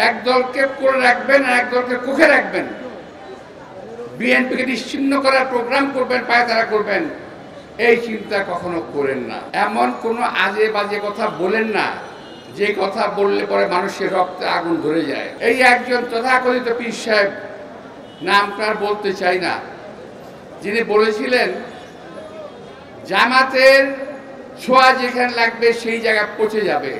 এক দলকে করে রাখবেন আর এক দলকে কুখে রাখবেন, বিএনপিকে নিশ্চিহ্ন করার প্রোগ্রাম করবেন, পায়তারা করবেন, এই চিন্তা কখনো করেন না। এমন কোনো আজে বাজে কথা বলেন না যে কথা বললে পরে মানুষের রক্তে আগুন ধরে যায়। এই একজন তথাকথিত পীর সাহেব, নামটা আর বলতে চাই না, যিনি বলেছিলেন জামাতের ছোঁয়া যেখানে লাগবে সেই জায়গায় পৌঁছে যাবে।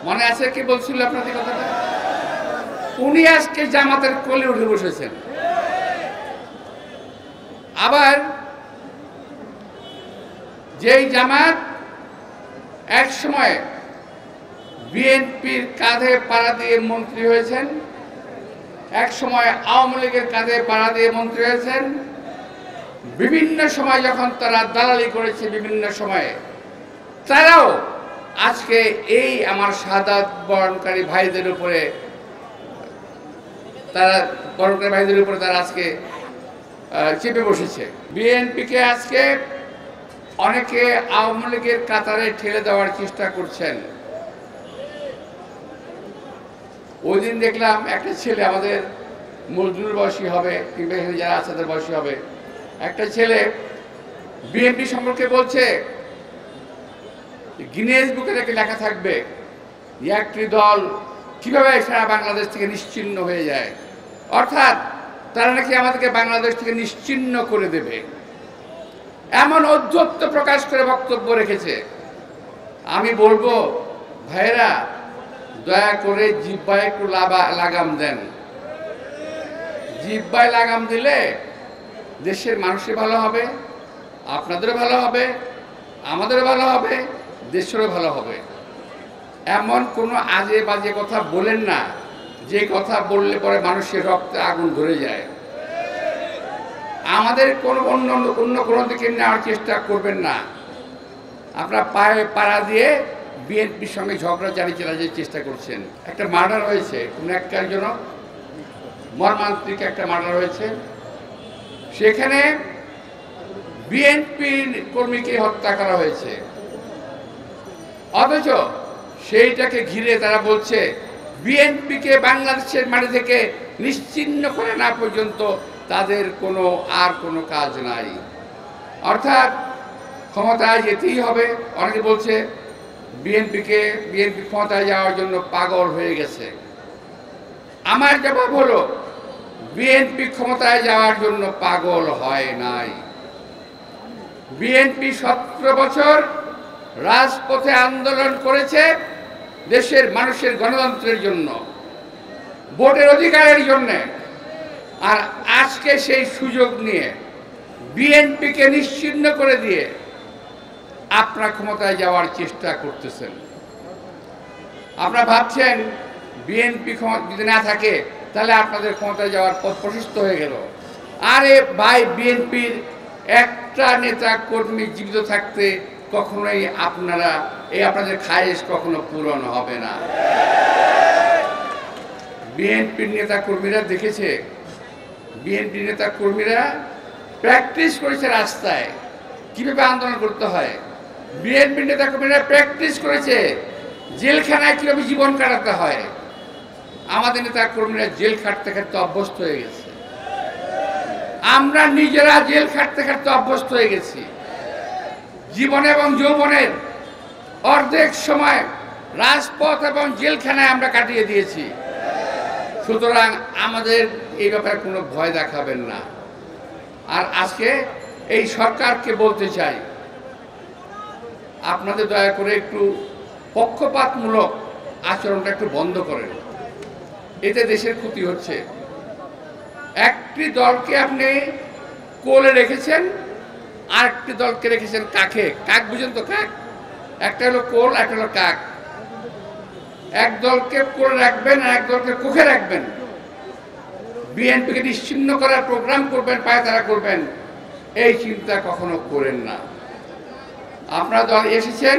মনে আছে কি বলছিল আপনাদের কথাটা? উনি আজকে জামাতের কোলে উঠে বসেছেন। আবার যেই জামাত এক সময় বিএনপির কাঁধে পাড়া দিয়ে মন্ত্রী হয়েছেন, এক সময় আওয়ামী লীগের কাঁধে পাড়া দিয়ে মন্ত্রী হয়েছেন, বিভিন্ন সময় যখন তারা দালালি করেছে, বিভিন্ন সময়ে তারাও আজকে এই আমার শাহাদাত বরণকারী ভাইদের উপরে তারা আজকে চেপে বসেছে। বিএনপিকে আজকে অনেকে আওয়ামী লীগের কাতারে ঠেলে দেওয়ার চেষ্টা করছেন। ওই দিন দেখলাম একটা ছেলে, আমাদের মজদুর বয়সী হবে কিংবা এখানে যারা আছে তাদের বয়সী হবে, একটা ছেলে বিএনপি সম্পর্কে বলছে গিনেস বুকে নাকি লেখা থাকবে একটি দল কিভাবে সারা বাংলাদেশ থেকে নিশ্চিহ্ন হয়ে যায়, অর্থাৎ তারা নাকি আমাদেরকে বাংলাদেশ থেকে নিশ্চিহ্ন করে দেবে, এমন ঔদ্ধত্য প্রকাশ করে বক্তব্য রেখেছে। আমি বলবো ভাইরা, দয়া করে জিহ্বায় একটু লাগাম দেন। জিহ্বায় লাগাম দিলে দেশের মানুষের ভালো হবে, আপনাদেরও ভালো হবে, আমাদেরও ভালো হবে, দেশেরও ভালো হবে। এমন কোনো আজে বাজে কথা বলেন না যে কথা বললে পরে মানুষের রক্তে আগুন ধরে যায়। আমাদের কোনো অন্য কোনো দিকে নেওয়ার চেষ্টা করবেন না। আপনারা পায়ে পাড়া দিয়ে বিএনপির সঙ্গে ঝগড়া চালিয়ে চালানোর চেষ্টা করছেন। একটা মার্ডার হয়েছে, কোনো একটার জন্য মর্মান্তিক একটা মার্ডার হয়েছে, সেখানে বিএনপি কর্মীকে হত্যা করা হয়েছে, অথচ সেইটাকে ঘিরে তারা বলছে বিএনপিকে বাংলাদেশের মাটি থেকে নিশ্চিহ্ন করে না পর্যন্ত তাদের আর কোনো কাজ নাই, অর্থাৎ ক্ষমতায় যেতেই হবে। অনেকে বলছে বিএনপি ক্ষমতায় যাওয়ার জন্য পাগল হয়ে গেছে। আমার জবাব হলো বিএনপি ক্ষমতায় যাওয়ার জন্য পাগল হয় নাই। বিএনপি 17 বছর রাজপথে আন্দোলন করেছে দেশের মানুষের গণতন্ত্রের জন্য, ভোটের অধিকারের জন্য, আর আজকে সেই সুযোগ নিয়ে বিএনপিকে নিশ্চিহ্ন করে দিয়ে আপনারা ক্ষমতায় যাওয়ার চেষ্টা করতেছেন। আপনারা ভাবছেন বিএনপি যদি না থাকে তাহলে আপনাদের ক্ষমতায় যাওয়ার পথ প্রশস্ত হয়ে গেল। আরে ভাই, বিএনপির একটা নেতা কর্মী জীবিত থাকতে কখনোই আপনাদের খায়েশ কখনো পূরণ হবে না। বিএনপির নেতা কর্মীরা দেখেছে, বিএনপির নেতা কর্মীরা প্র্যাকটিস করেছে রাস্তায় কিভাবে আন্দোলন করতে হয়। বিএনপির নেতা কর্মীরা প্র্যাকটিস করেছে জেলখানায় কিভাবে জীবন কাটাতে হয়। আমাদের নেতা কর্মীরা জেল খাটতে খাটতে অভ্যস্ত হয়ে গেছে, আমরা নিজেরা জেল খাটতে খাটতে অভ্যস্ত হয়ে গেছি। জীবন এবং যৌবনের অর্ধেক সময় রাজপথ এবং জেলখানায় আমরা কাটিয়ে দিয়েছি। সুতরাং আমাদের এই ব্যাপারে কোনো ভয় দেখাবেন না। আর আজকে এই সরকারকে বলতে চাই, আপনাদের দয়া করে একটু পক্ষপাতমূলক আচরণটা একটু বন্ধ করেন, এতে দেশের ক্ষতি হচ্ছে। একটি দলকে আপনি কোলে রেখেছেন, আরেকটি দলকে রেখেছেন কাকে। কাক বুঝেন তো? কাক একটা হলো কোল, একটা হলো কাক। এক দলকে কোলে রাখবেন আর এক দলকে কুখে রাখবেন, বিএনপিকে নিশ্চিহ্ন করার প্রোগ্রাম করবেন, পায়তারা করবেন, এই চিন্তা কখনো করেন না। আপনারা দল এসেছেন,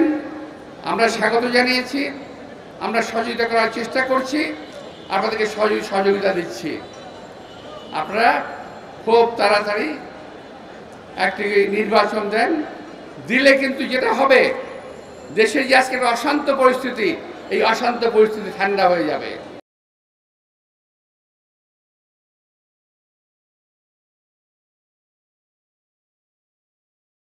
আমরা স্বাগত জানিয়েছি, আমরা সহযোগিতা করার চেষ্টা করছি, আপনাদেরকে সহযোগিতা দিচ্ছি। আপনারা খুব তাড়াতাড়ি একটি নির্বাচন দেন, দিলে কিন্তু যেটা হবে, দেশের যে আজকে অশান্ত পরিস্থিতি, এই অশান্ত পরিস্থিতি ঠান্ডা হয়ে যাবে।